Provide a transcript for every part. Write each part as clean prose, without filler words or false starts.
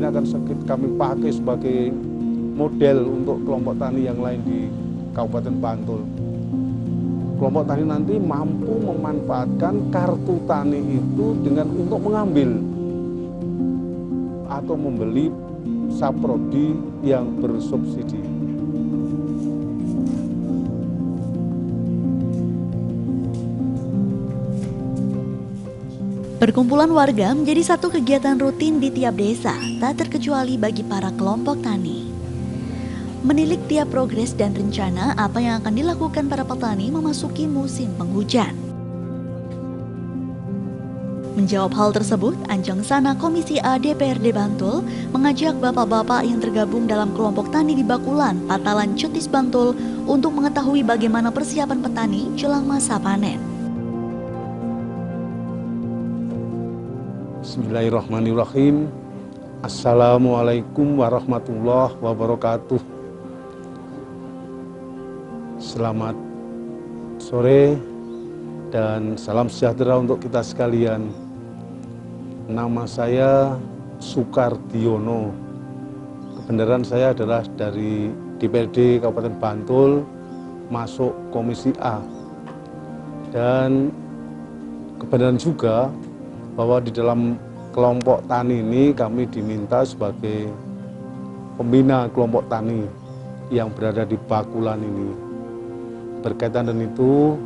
akan kami pakai sebagai model untuk kelompok tani yang lain di Kabupaten Bantul. Kelompok tani nanti mampu memanfaatkan kartu tani itu dengan untuk mengambil atau membeli saprodi yang bersubsidi. Perkumpulan warga menjadi satu kegiatan rutin di tiap desa, tak terkecuali bagi para kelompok tani. Menilik tiap progres dan rencana apa yang akan dilakukan para petani memasuki musim penghujan. Menjawab hal tersebut, Anjang Sana Komisi A DPRD Bantul mengajak bapak-bapak yang tergabung dalam kelompok tani di Bakulan, Patalan, Cetis, Bantul untuk mengetahui bagaimana persiapan petani jelang masa panen. Bismillahirrahmanirrahim. Assalamualaikum warahmatullahi wabarakatuh. Selamat sore dan salam sejahtera untuk kita sekalian. Nama saya Sukardiono. Kebenaran saya adalah dari DPRD Kabupaten Bantul, masuk Komisi A. Dan kebenaran juga bahwa di dalam kelompok tani ini kami diminta sebagai pembina kelompok tani yang berada di Bakulan ini. Berkaitan dengan itu,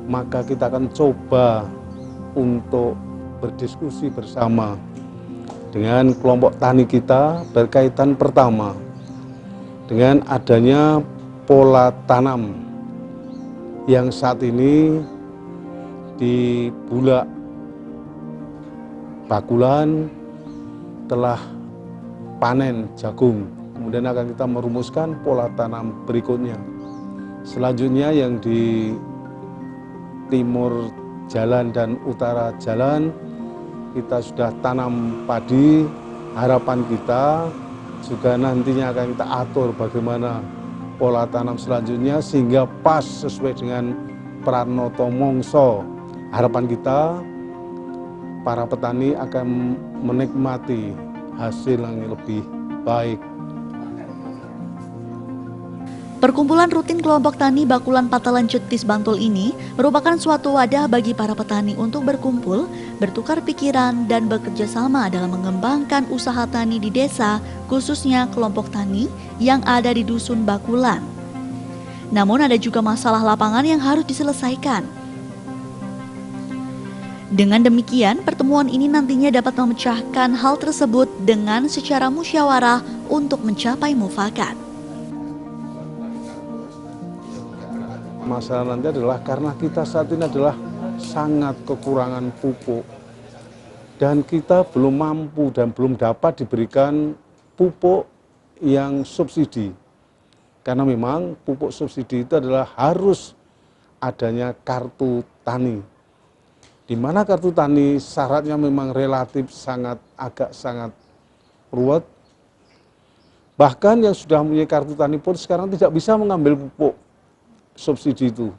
maka kita akan coba untuk berdiskusi bersama dengan kelompok tani kita berkaitan pertama dengan adanya pola tanam yang saat ini di Bulak Bakulan telah panen jagung, kemudian akan kita merumuskan pola tanam berikutnya. Selanjutnya yang di timur jalan dan utara jalan kita sudah tanam padi. Harapan kita juga nantinya akan kita atur bagaimana pola tanam selanjutnya sehingga pas sesuai dengan Pranoto Mongso. Harapan kita para petani akan menikmati hasil yang lebih baik. Perkumpulan rutin kelompok tani Bakulan Patalan Cetis Bantul ini merupakan suatu wadah bagi para petani untuk berkumpul, bertukar pikiran, dan bekerja sama dalam mengembangkan usaha tani di desa, khususnya kelompok tani yang ada di Dusun Bakulan. Namun ada juga masalah lapangan yang harus diselesaikan. Dengan demikian, pertemuan ini nantinya dapat memecahkan hal tersebut dengan secara musyawarah untuk mencapai mufakat. Masalah nanti adalah karena kita saat ini adalah sangat kekurangan pupuk dan kita belum mampu dan belum dapat diberikan pupuk yang subsidi. Karena memang pupuk subsidi itu adalah harus adanya kartu tani. Di mana kartu tani syaratnya memang relatif agak sangat ruwet. Bahkan yang sudah mempunyai kartu tani pun sekarang tidak bisa mengambil pupuk subsidi itu.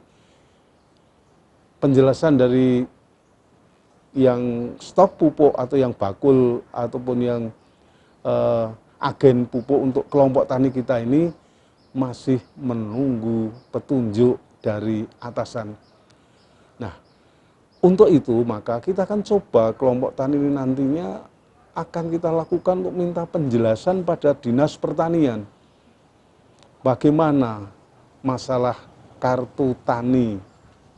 Penjelasan dari yang stok pupuk atau yang bakul ataupun yang agen pupuk untuk kelompok tani kita ini masih menunggu petunjuk dari atasan. Nah, untuk itu maka kita akan coba kelompok tani ini nantinya akan kita lakukan untuk minta penjelasan pada Dinas Pertanian. Bagaimana masalah kartu tani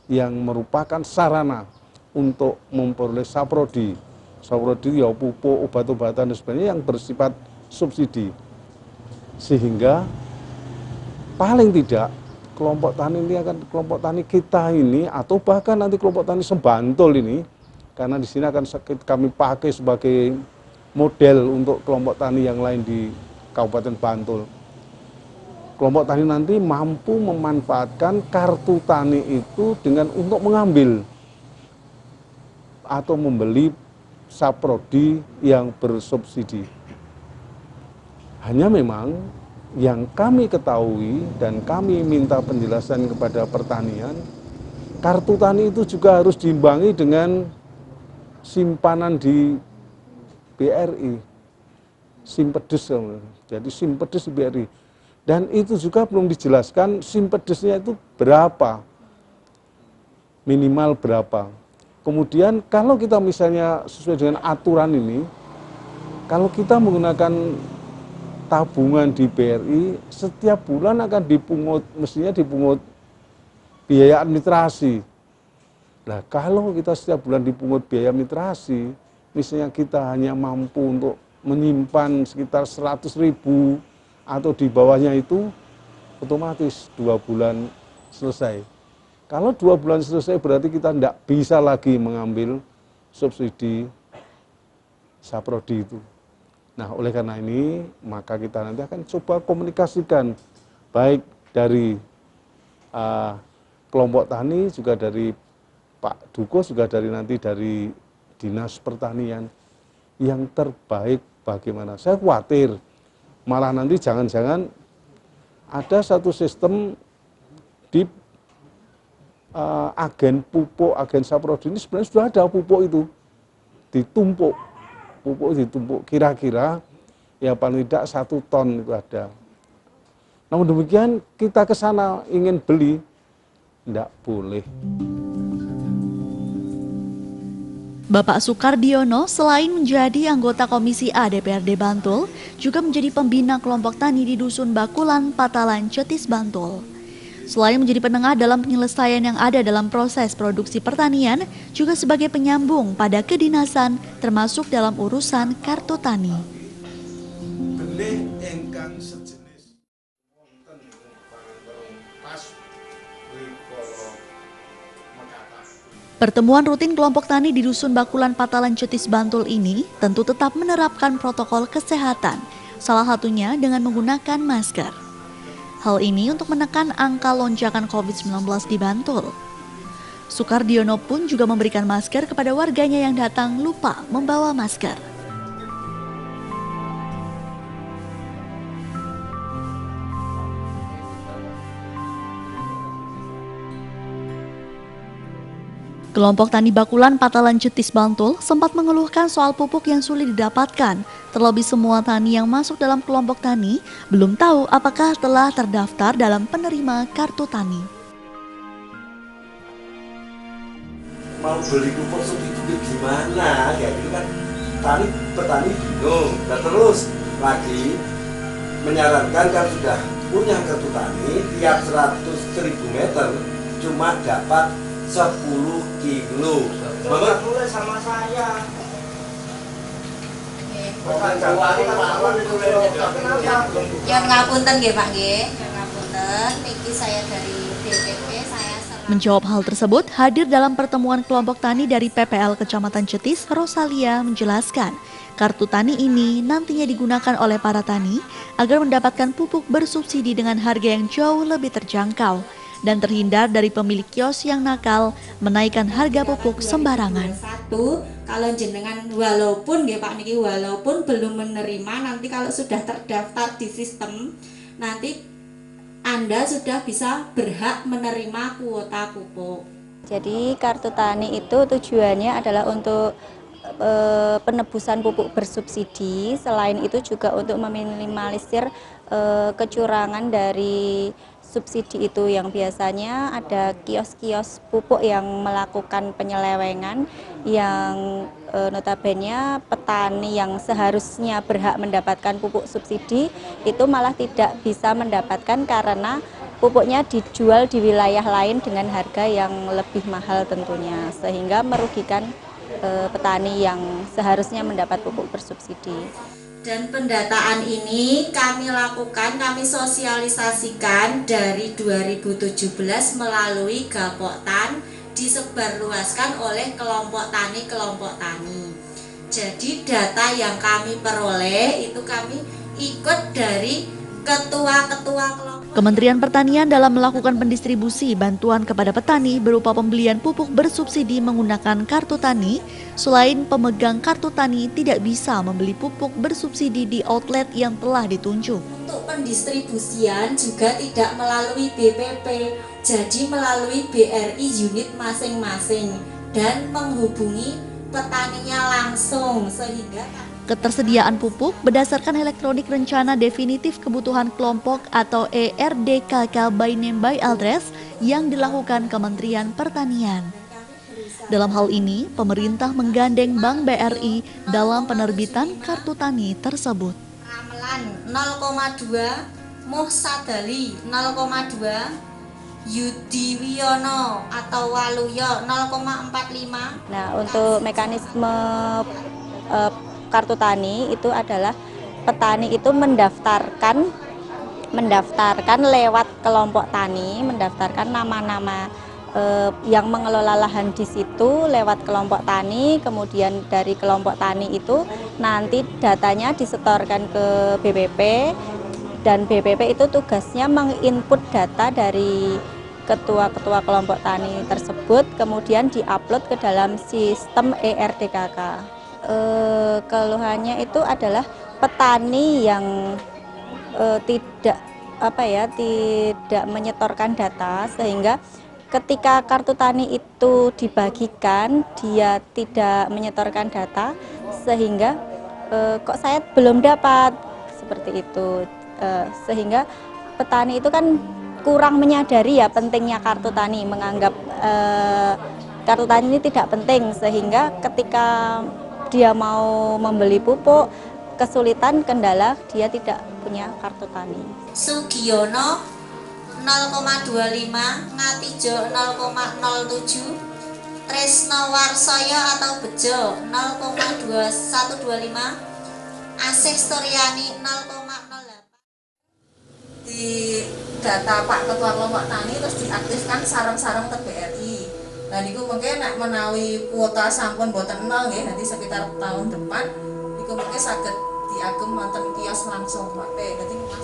yang merupakan sarana untuk memperoleh saprodi. Saprodi ya pupuk, obat-obatan dan sebagainya yang bersifat subsidi. Sehingga paling tidak kelompok tani ini kelompok tani kita ini atau bahkan nanti kelompok tani Sebantul ini, karena di sini akan kami pakai sebagai model untuk kelompok tani yang lain di Kabupaten Bantul. Kelompok tani nanti mampu memanfaatkan kartu tani itu dengan untuk mengambil atau membeli saprodi yang bersubsidi. Hanya memang yang kami ketahui dan kami minta penjelasan kepada pertanian, kartu tani itu juga harus diimbangi dengan simpanan di BRI. simpedes, jadi simpedes di BRI. Dan itu juga belum dijelaskan simpedesnya itu berapa, minimal berapa. Kemudian kalau kita misalnya sesuai dengan aturan ini, kalau kita menggunakan tabungan di BRI, setiap bulan akan dipungut, mestinya dipungut biaya administrasi. Nah, kalau kita setiap bulan dipungut biaya administrasi, misalnya kita hanya mampu untuk menyimpan sekitar 100.000 atau di bawahnya itu, otomatis 2 bulan selesai. Kalau 2 bulan selesai berarti kita tidak bisa lagi mengambil subsidi Saprodi itu. Nah, oleh karena ini maka kita nanti akan coba komunikasikan baik dari kelompok tani, juga dari Pak Duko, juga nanti dari Dinas Pertanian yang terbaik bagaimana. Saya khawatir malah nanti jangan-jangan ada satu sistem di agen pupuk, agen Saprodi ini sebenarnya sudah ada pupuk itu ditumpuk, kira-kira ya paling tidak 1 ton itu ada. Namun demikian kita ke sana ingin beli, tidak boleh. Bapak Sukardiono selain menjadi anggota Komisi A DPRD Bantul, juga menjadi pembina kelompok tani di Dusun Bakulan, Patalan, Cetis, Bantul. Selain menjadi penengah dalam penyelesaian yang ada dalam proses produksi pertanian, juga sebagai penyambung pada kedinasan, termasuk dalam urusan kartu tani. Pertemuan rutin kelompok tani di Dusun Bakulan, Patalan, Cetis, Bantul ini tentu tetap menerapkan protokol kesehatan, salah satunya dengan menggunakan masker. Hal ini untuk menekan angka lonjakan COVID-19 di Bantul. Sukardiono pun juga memberikan masker kepada warganya yang datang lupa membawa masker. Kelompok tani Bakulan, Patalan, Cetis, Bantul sempat mengeluhkan soal pupuk yang sulit didapatkan. Terlebih semua tani yang masuk dalam kelompok tani belum tahu apakah telah terdaftar dalam penerima kartu tani. Mau beli pupuk subsidi gimana? Ya gitu kan, petani bingung. Dan terus lagi menyarankan kan sudah punya kartu tani, tiap 100.000 meter cuma dapat 10 kilo. Bapak boleh sama saya. Yang ngapunten nggih Pak nggih, yang ngapunten niki saya dari DPP saya. Menjawab hal tersebut, hadir dalam pertemuan kelompok tani dari PPL Kecamatan Cetis, Rosalia menjelaskan, kartu tani ini nantinya digunakan oleh para tani agar mendapatkan pupuk bersubsidi dengan harga yang jauh lebih terjangkau dan terhindar dari pemilik kios yang nakal menaikkan harga pupuk sembarangan. Satu, kalau jenengan walaupun nggih Pak niki walaupun belum menerima, nanti kalau sudah terdaftar di sistem, nanti Anda sudah bisa berhak menerima kuota pupuk. Jadi kartu tani itu tujuannya adalah untuk penebusan pupuk bersubsidi. Selain itu juga untuk meminimalisir kecurangan dari subsidi itu, yang biasanya ada kios-kios pupuk yang melakukan penyelewengan, yang notabene petani yang seharusnya berhak mendapatkan pupuk subsidi itu malah tidak bisa mendapatkan karena pupuknya dijual di wilayah lain dengan harga yang lebih mahal tentunya, sehingga merugikan petani yang seharusnya mendapat pupuk bersubsidi. Dan pendataan ini kami lakukan, kami sosialisasikan dari 2017 melalui Gapoktan, disebarluaskan oleh kelompok tani. Jadi data yang kami peroleh itu kami ikut dari ketua-ketua kelompok. Kementerian Pertanian dalam melakukan pendistribusi bantuan kepada petani berupa pembelian pupuk bersubsidi menggunakan kartu tani. Selain pemegang kartu tani tidak bisa membeli pupuk bersubsidi di outlet yang telah ditunjuk. Untuk pendistribusian juga tidak melalui BPP, jadi melalui BRI unit masing-masing dan menghubungi petaninya langsung, sehingga Ketersediaan pupuk berdasarkan elektronik rencana definitif kebutuhan kelompok atau ERDKK by name by address yang dilakukan Kementerian Pertanian. Dalam hal ini, pemerintah menggandeng Bank BRI dalam penerbitan kartu tani tersebut. Ramelan 0,2, Muhsadali 0,2, Yudi Wiono atau Waluyo 0,45. Nah, untuk mekanisme kartu tani itu adalah petani itu mendaftarkan lewat kelompok tani, mendaftarkan nama-nama yang mengelola lahan di situ lewat kelompok tani, kemudian dari kelompok tani itu nanti datanya disetorkan ke BPP, dan BPP itu tugasnya menginput data dari ketua-ketua kelompok tani tersebut, kemudian diupload ke dalam sistem ERDKK. Keluhannya itu adalah petani yang tidak menyetorkan data, sehingga ketika kartu tani itu dibagikan dia tidak menyetorkan data, sehingga kok saya belum dapat, seperti itu. Sehingga petani itu kan kurang menyadari ya pentingnya kartu tani, menganggap kartu tani ini tidak penting, sehingga ketika dia mau membeli pupuk kesulitan, kendala dia tidak punya kartu tani. Sugiono 0,25, Ngatijo 0,07, Tresno Warsoyo atau Bejo 0,2125, Asih Storyani 0,08. Di data Pak Ketua Kelompok Tani terus diaktifkan sarang-sarang TBRI. Dan itu mungkin menawi kuota sampun boten nol nggih, nanti sekitar tahun depan itu mungkin saged diagem wonten kios langsung Pak.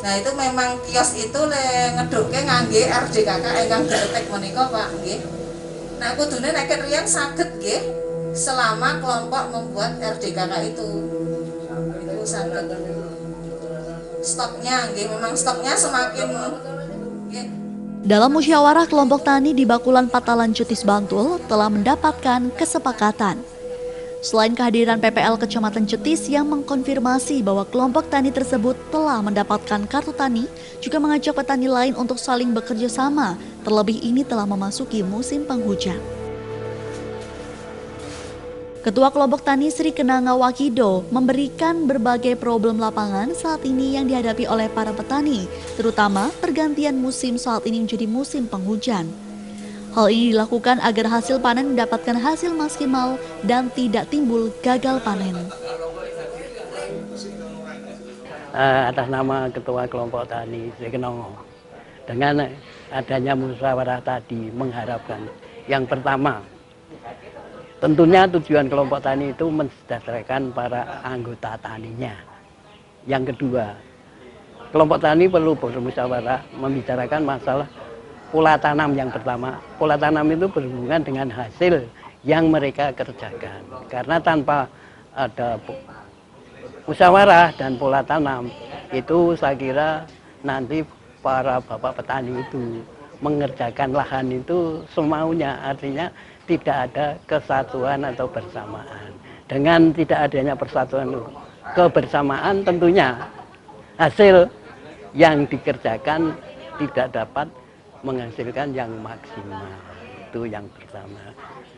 Nah itu memang kios itu ngedukke ngangge RDKK ingkang didetek menika Pak nggih. Nah kudune nek riyen saged nggih selama kelompok membuat RDKK itu saged stoknya nggih, memang stoknya semakin nggih. Dalam musyawarah kelompok tani di Bakulan Patalan Jetis Bantul telah mendapatkan kesepakatan. Selain kehadiran PPL Kecamatan Jetis yang mengkonfirmasi bahwa kelompok tani tersebut telah mendapatkan kartu tani, juga mengajak petani lain untuk saling bekerja sama, terlebih ini telah memasuki musim penghujan. Ketua Kelompok Tani Sri Kenanga Wakido memberikan berbagai problem lapangan saat ini yang dihadapi oleh para petani, terutama pergantian musim saat ini menjadi musim penghujan. Hal ini dilakukan agar hasil panen mendapatkan hasil maksimal dan tidak timbul gagal panen. Atas nama Ketua Kelompok Tani Sri Kenanga, dengan adanya musyawarah tadi mengharapkan yang pertama, tentunya tujuan kelompok tani itu mensejahterakan para anggota taninya. Yang kedua, kelompok tani perlu bermusyawarah membicarakan masalah pola tanam yang pertama. Pola tanam itu berhubungan dengan hasil yang mereka kerjakan. Karena tanpa ada musyawarah dan pola tanam, itu saya kira nanti para bapak petani itu mengerjakan lahan itu semaunya, artinya tidak ada kesatuan atau bersamaan. Dengan tidak adanya persatuan kebersamaan, tentunya hasil yang dikerjakan tidak dapat menghasilkan yang maksimal. Itu yang pertama.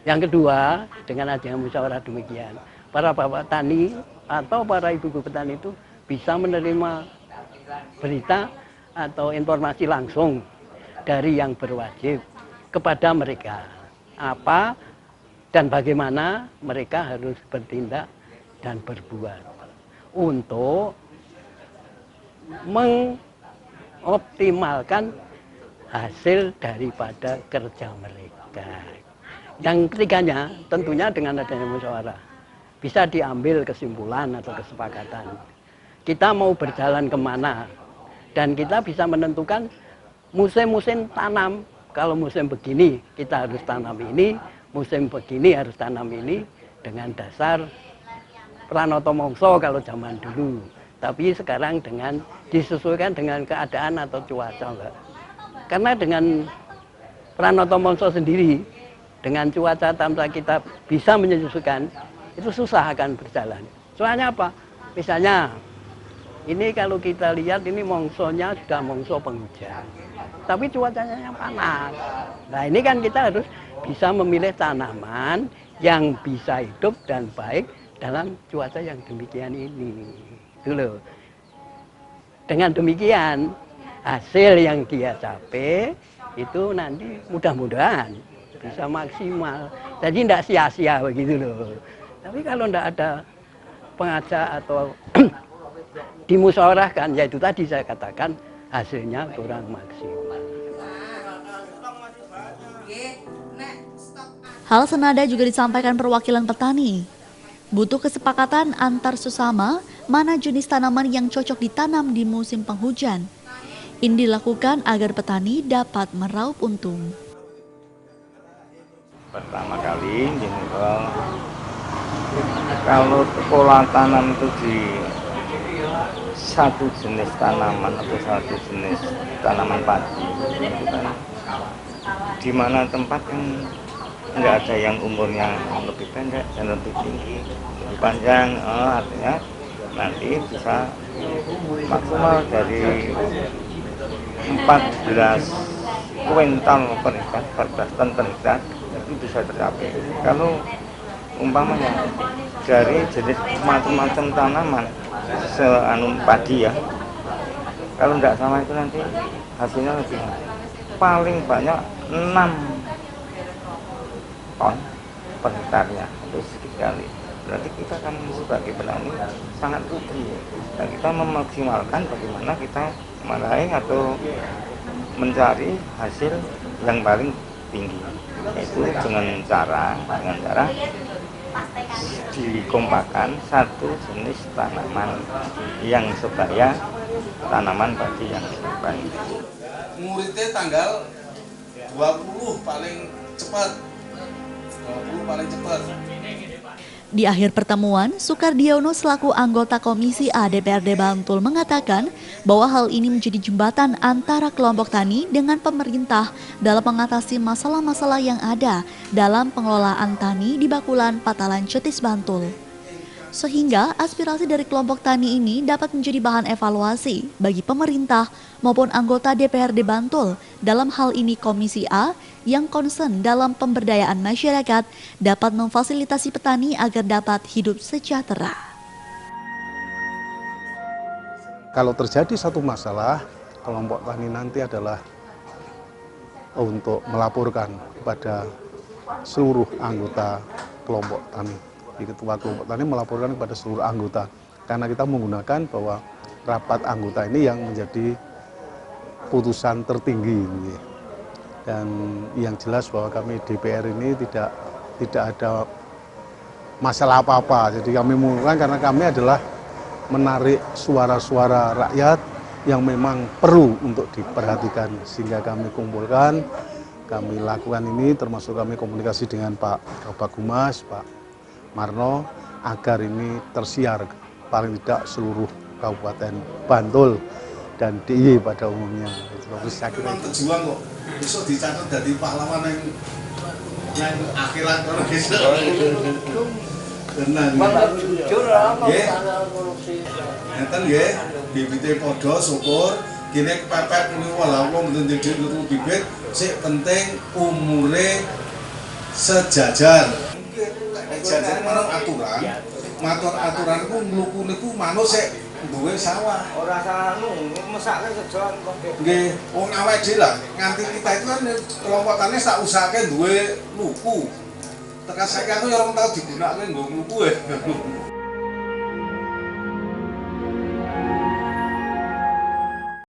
Yang kedua, dengan adanya musyawarah demikian, para bapak tani atau para ibu-ibu petani itu bisa menerima berita atau informasi langsung dari yang berwajib kepada mereka. Apa dan bagaimana mereka harus bertindak dan berbuat untuk mengoptimalkan hasil daripada kerja mereka. Yang ketiganya, tentunya dengan adanya musyawarah bisa diambil kesimpulan atau kesepakatan. Kita mau berjalan kemana, dan kita bisa menentukan musim-musim tanam. Kalau musim begini kita harus tanam ini, musim begini harus tanam ini, dengan dasar pranoto mongso kalau zaman dulu. Tapi sekarang dengan disesuaikan dengan keadaan atau cuaca, Mbak. Karena dengan pranoto mongso sendiri, dengan cuaca tanpa kita bisa menyesuaikan, itu susah akan berjalan. Soalnya apa? Misalnya, ini kalau kita lihat ini mongsonya sudah mongso penghujan, tapi cuacanya yang panas. Nah ini kan kita harus bisa memilih tanaman yang bisa hidup dan baik dalam cuaca yang demikian ini. Itu loh. Dengan demikian hasil yang dia capai itu nanti mudah-mudahan bisa maksimal. Jadi tidak sia-sia begitu loh. Tapi kalau tidak ada pengajak atau dimusyawarahkan, yaitu tadi saya katakan hasilnya kurang maksimal. Hal senada juga disampaikan perwakilan petani. Butuh kesepakatan antar sesama mana jenis tanaman yang cocok ditanam di musim penghujan. Ini dilakukan agar petani dapat meraup untung. Pertama kali kalau pola tanam itu di satu jenis tanaman atau satu jenis tanaman padi, di mana tempat yang nggak ada yang umurnya lebih pendek dan lebih tinggi, lebih panjang, artinya nanti bisa maksimal dari 14 kuintal per hektar, 14 ton per hektar itu bisa tercapai. Kalau umpamanya dari jenis macam-macam tanaman padi ya, kalau tidak sama itu nanti hasilnya lebih paling banyak 6 ton per hektarnya, itu sedikit kali. Berarti kita kan sebagai petani sangat rugi. Dan kita memaksimalkan bagaimana kita meraih atau mencari hasil yang paling tinggi, yaitu dengan cara dikompakkan satu jenis tanaman yang sebaya tanaman padi yang baik. Muridnya tanggal 20 paling cepat. 20 paling cepat. Di akhir pertemuan, Sukardiono selaku anggota Komisi A DPRD Bantul mengatakan bahwa hal ini menjadi jembatan antara kelompok tani dengan pemerintah dalam mengatasi masalah-masalah yang ada dalam pengelolaan tani di Bakulan Patalan Cetis Bantul. Sehingga aspirasi dari kelompok tani ini dapat menjadi bahan evaluasi bagi pemerintah maupun anggota DPRD Bantul, dalam hal ini Komisi A yang concern dalam pemberdayaan masyarakat dapat memfasilitasi petani agar dapat hidup sejahtera. Kalau terjadi satu masalah, kelompok tani nanti adalah untuk melaporkan kepada seluruh anggota kelompok tani. Ketua kelompok tani melaporkan kepada seluruh anggota, karena kita menggunakan bahwa rapat anggota ini yang menjadi putusan tertinggi. Dan yang jelas bahwa kami DPR ini tidak ada masalah apa-apa. Jadi kami menggunakan karena kami adalah menarik suara-suara rakyat yang memang perlu untuk diperhatikan, sehingga kami kumpulkan, kami lakukan ini, termasuk kami komunikasi dengan Pak Kabag Humas, Pak Marno, agar ini tersiar paling tidak seluruh Kabupaten Bantul dan DIY pada umumnya. Terus saya kira terjuang kok, besok dicatat dari pahlawan yang akhirat orang bisa. Tenang. Enten nggih, bibite padha syukur, kene kepepet niku walau mboten ndek bibit, sik penting umure sejajar. Jajar manut aturan, matur aturan ku mluku niku manut sik duwe sawah. Ora salah mesake sejon kok. Nggih, wong awake dhewe lah, nganti kita itu kan kelompok tani sak usahake duwe luku. Tekan saiki aku ya ora tau digunakake nggo luku.